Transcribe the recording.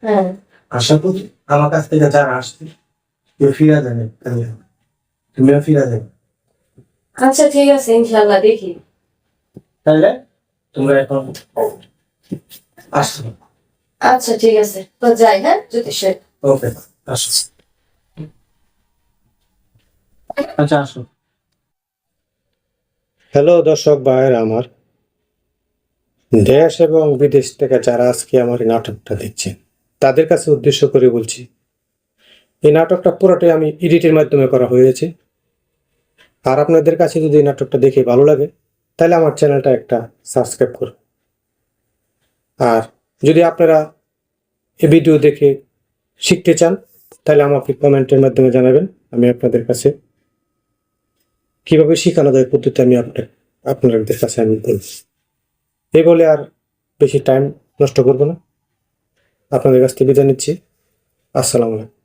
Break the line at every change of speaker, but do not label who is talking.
হ্যাঁ,
আশা করি আমার কাছ থেকে যারা আসছে কেউ ফিরা যাবে, তুমিও ফিরা যাবে।
আচ্ছা ঠিক আছে, ইনশাল্লাহ দেখি।
তাহলে তোমরা এখন আসছো?
আচ্ছা ঠিক আছে, তো যাই, হ্যাঁ জ্যোতিষ সাহেব।
ওকে, আসো। আচ্ছা, আসো। হ্যালো দর্শক ভাইয়ের আমার, দেশ এবং বিদেশ থেকে যারা আজকে আমার এই নাটকটা দেখছেন তাদের কাছে উদ্দেশ্য করে বলছি, এই নাটকটা পুরোটাই আমি এডিটের মাধ্যমে করা হয়েছে। আর আপনাদের কাছে যদি এই নাটকটা দেখে ভালো লাগে তাহলে আমার চ্যানেলটা একটা সাবস্ক্রাইব করুন। আর যদি আপনারা এই ভিডিও দেখে শিখতে চান তাহলে আমাকে কমেন্টের মাধ্যমে জানাবেন। আমি আপনাদের কাছে কিভাবে শেখানো যায় পদ্ধতি আমি আপনাদের কাছে আমি বলব। এই বলে আর বেশি টাইম নষ্ট করব না, আপনাদের কাছ থেকে বিদায় নিচ্ছি। আসসালামু আলাইকুম।